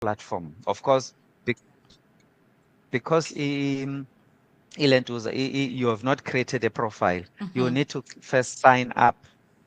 platform. Of course, be- because you have not created a profile, you need to first sign up.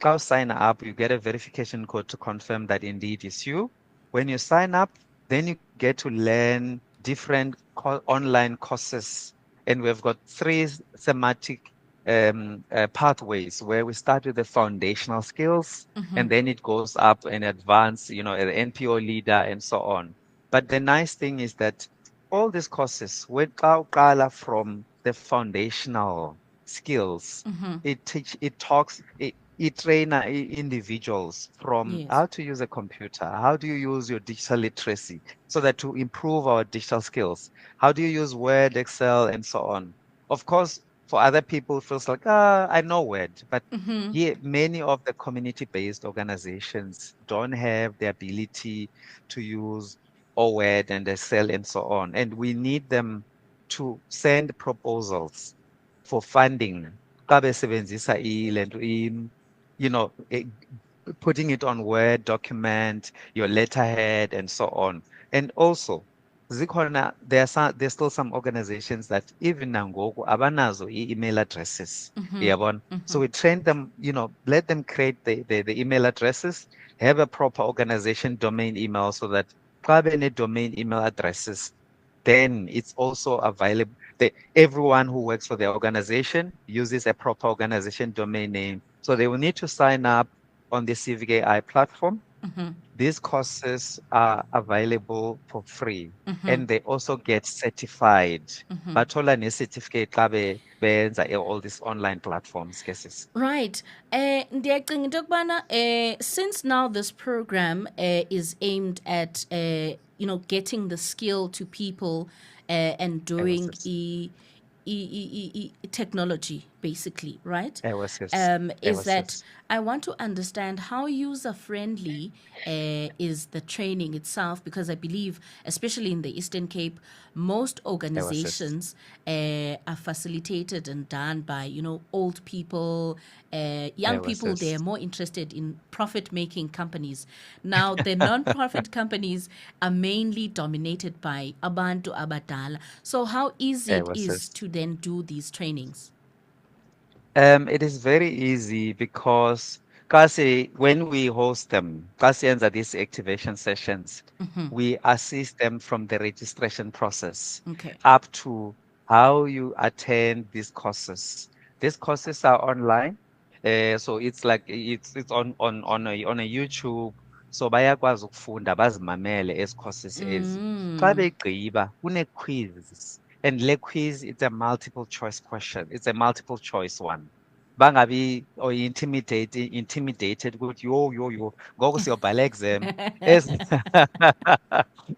How sign up, you get a verification code to confirm that indeed it's you. When you sign up, then you get to learn different online courses. And we've got three thematic pathways where we start with the foundational skills, and then it goes up and advance, the NPO leader and so on. But the nice thing is that all these courses, when from the foundational skills, it talks, it train individuals from Yes. how to use a computer, how do you use your digital literacy, so that to improve our digital skills, how do you use Word, Excel, and so on. Of course, for other people, it feels like, I know Word, but yeah, many of the community-based organizations don't have the ability to use OED and Excel and so on. And we need them to send proposals for funding. Xa besebenzisa le nto you know, putting it on Word document, your letterhead, and so on. And also, there's still some organizations that even nangoku abanazo email addresses. Yabona? So we train them, let them create the email addresses, have a proper organization domain email so that xa domain email addresses, then it's also available. Everyone who works for the organization uses a proper organization domain name. So they will need to sign up on the Civic AI platform. These courses are available for free, and they also get certified. Bathola ne-certificate xa benza all these online platforms cases. Right. Ndiyacinga into yokubana since now this program is aimed at getting the skill to people and doing technology basically, right? Is that Sis. I want to understand how user friendly is the training itself, because I believe, especially in the Eastern Cape, most Sis. organizations are facilitated and done by old people, young people. They are Sis. more interested in profit making companies. Now the non-profit companies are mainly dominated by abantu abadala. So how easy it is Sis. to then do these trainings? It is very easy because kasi when we host them, kasi ends these activation sessions, we assist them from the registration process Okay. up to how you attend these courses. These courses are online. So it's like it's on a YouTube. So bayakwazi ukufunda bazimamele ezi courses ezi. Xa begqiba kune-quiz. And le quiz, it's a multiple choice question. It's a multiple choice one. Bangabi or intimidated with yo. Go siyobhala exam. As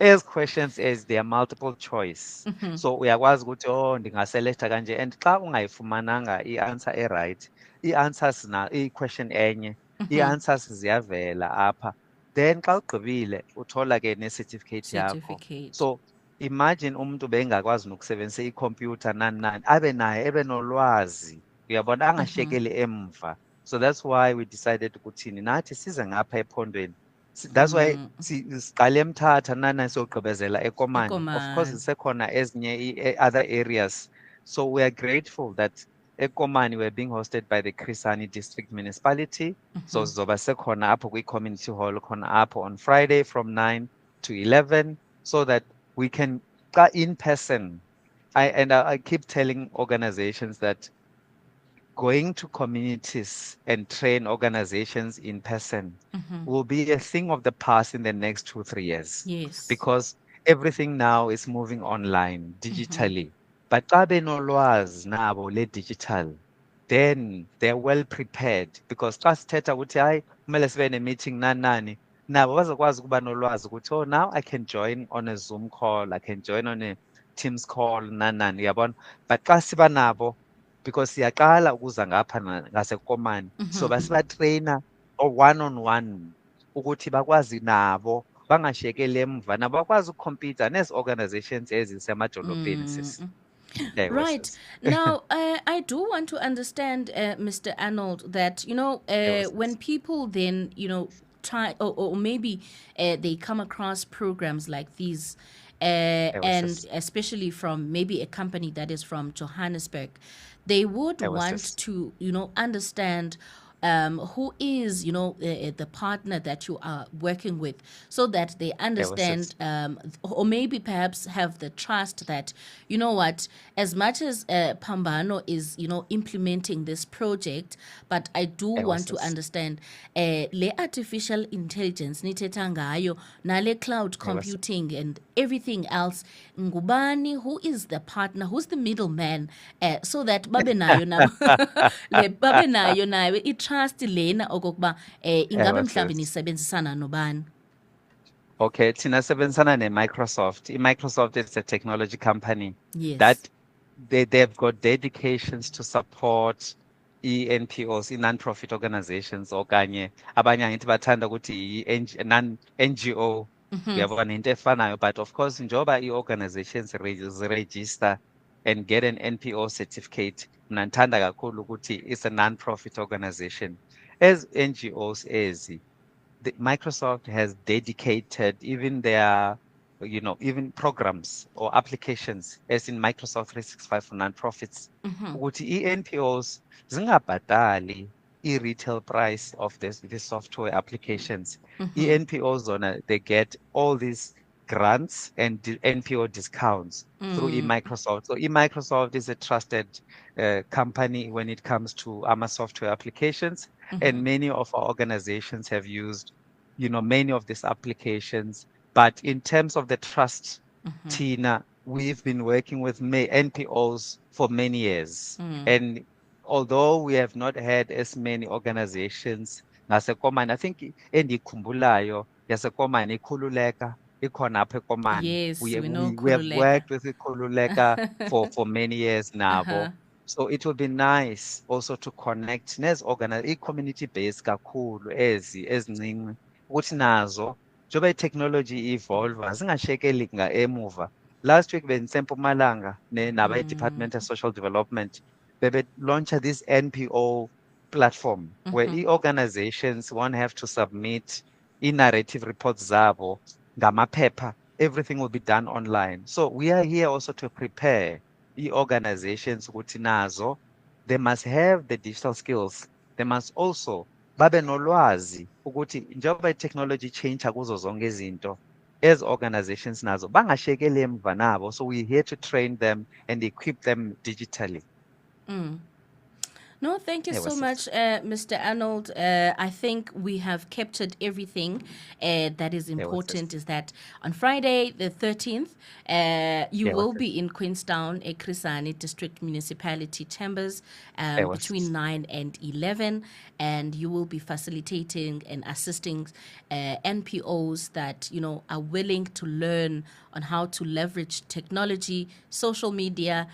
as questions as they are multiple choice. So uyakwazi ukuthi ndingaselecta kanje, and xa ungayifumananga i-answer e-right, i-answers i-question enye, i-answers ziyavela apha. Then xa ugqibile uthola ke ne-certificate yakho. Certificate. So imagine umuntu bengakwazi nokusebenzisa ikhompyutha nani abe naye ebe nolwazi, uyabona, angashekeli emva. So that's why we decided ukuthini nathi size ngapha ephondweni. That's why siqale eMthatha nana siyogqibezela eKomani. Of course Ekomani. zisekhona ezinye other areas. So we are grateful that eKomani we're being hosted by the Chris Hani District Municipality. So sizoba sekhona apho kwi-community hall khona apho on Friday from 9 to 11, so that we can in person. I keep telling organizations that going to communities and train organizations in person will be a thing of the past in the next 2, 3 years, Yes. because everything now is moving online digitally. But xa benolwazi nabo le-digital, then they're well prepared, because xa sithetha ukuthi hayi kumele sibe ne-meeting nani nani, nabo bazokwazi ukuba nolwazi ukuthi, oh, now I can join on a Zoom call, I can join on a Teams call nani nani, uyabona. But xa siba nabo, because siyaqala ukuza ngapha ngasekomani, so basibatreyina one on one ukuthi bakwazi nabo bangashekeli emva, nabo bakwazi ukukhompyutha nezi organizations ezisemadolobheni sis. Ewe Right. sis. Now, I do want to understand, Mr. Arnold, that, Ewe when sis. people then, try, or maybe they come across programs like these, Ewe and sis. especially from maybe a company that is from Johannesburg, they would Ewe want sis. to, understand who is, the partner that you are working with, so that they Ewe understand, sis. or maybe perhaps have the trust that, you know what, as much as Pambano is, implementing this project, but I do Ewe want to sis. understand le artificial intelligence nithetha ngayo, nale cloud Ewe sis. computing and everything else, ngubani, who is the partner, who's the middleman, so that babe nayo nabo babe nayo nayo i-trust lena okokuba ingabe Ewe mhlawumbe sis. nisebenzisana nobani. Okay, thina sebenzisana ne-Microsoft. I-Microsoft is a technology company that Yes. they've got dedications to support i-NPOs, i-non-profit organizations, okanye abanye angithi bathanda ukuthi non-NGO. Uyabona into efanayo, but of course njengoba i-organizations ziregister and get an NPO certificate, mina ngithanda kakhulu ukuthi it's a non-profit organization. As NGOs ezi, Microsoft has dedicated even their, even programs or applications, as in Microsoft 365 for nonprofits, ukuthi i-NPOs zingabhadali i-retail price of the software applications. I-NPOs zona, they get all these grants and NPO discounts through Microsoft. So Microsoft is a trusted company when it comes to AMA software applications. And many of our organizations have used, many of these applications. But in terms of the trust, Tina, we've been working with NPOs for many years. And although we have not had as many organizations, ngasekomani, I think endikhumbulayo yasekomani ikhululeka ikhona apha ekomani. Yes, we know We have Kululeka. worked with ikhululeka for many years nabo. So it would be nice also to connect i-community based kakhulu ezincinci, ukuthi nazo njengoba i-technology i-evolve zingashekeli emuva. Last week bengiseMpumalanga nabe-Department of Social Development, launch this NPO platform where organizations won't have to submit i-narrative reports zabo ngamaphepha. Everything will be done online. So we are here also to prepare i-organizations ukuthi nazo, they must have the digital skills. They must also babe nolwazi ukuthi njengoba i-technology change kuzo zonke izinto, as organizations nazo bangashekeli emva nabo. So we're here to train them and equip them digitally. No, thank you Yeah, so what's much, Mr. Arnold. I think we have captured everything that is important. Is that on Friday, the 13th, you will be in Queenstown, Ekrisani District Municipality Chambers between 9 and 11, and you will be facilitating and assisting NPOs that, are willing to learn on how to leverage technology, social media,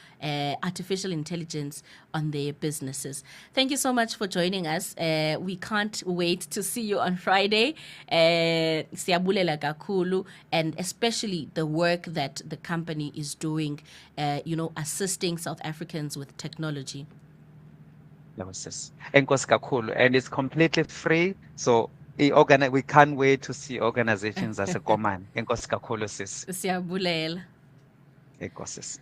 artificial intelligence on their businesses. Thank you so much for joining us. We can't wait to see you on Friday. Siyabulela kakhulu, and especially the work that the company is doing, assisting South Africans with technology. Enkosi kakhulu, and it's completely free. So we can't wait to see organizations zasekomani. Enkosi kakhulu sis. Siyabulela. Enkosi.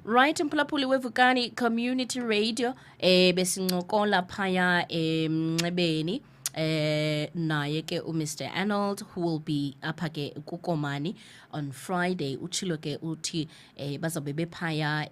Right, Mphulaphuli weVukani Community Radio besincokola phaya emncebeni naye ke uMr Arnold, who will be apha ke kuKomani on Friday. Uchilo ke uthi bazabe bephaya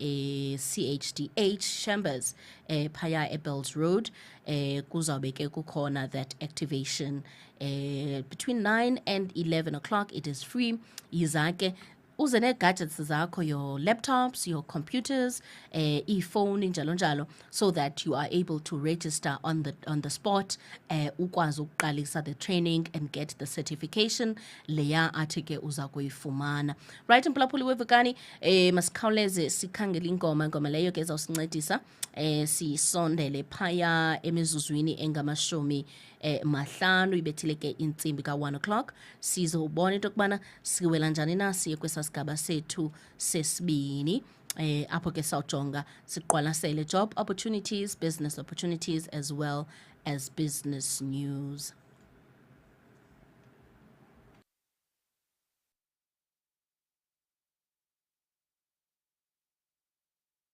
CHDH Chambers phaya eBells Road. Kuzabe ke kukhona that activation between 9 and 11 o'clock. It is free. Yizake uze ne-gadgets zakho, your laptops, your computers, e-phone njalo njalo, so that you are able to register on the spot, ukwazi ukuqalisa the training and get the certification leya athi ke uza kuyifumana. Right, Mphulaphuli weVukani, masikhawuleze sikhangele ingoma leyo ke ezawusincedisa sisondele phaya emizuzwini engamashumi mahlanu, ibethile ke intsimbi ka-1 o'clock. Sizobona into yokubana siwela njani na siye kwesasigaba sethu sesibini, apho ke sawujonga siqwalasele job opportunities, business opportunities, as well as business news.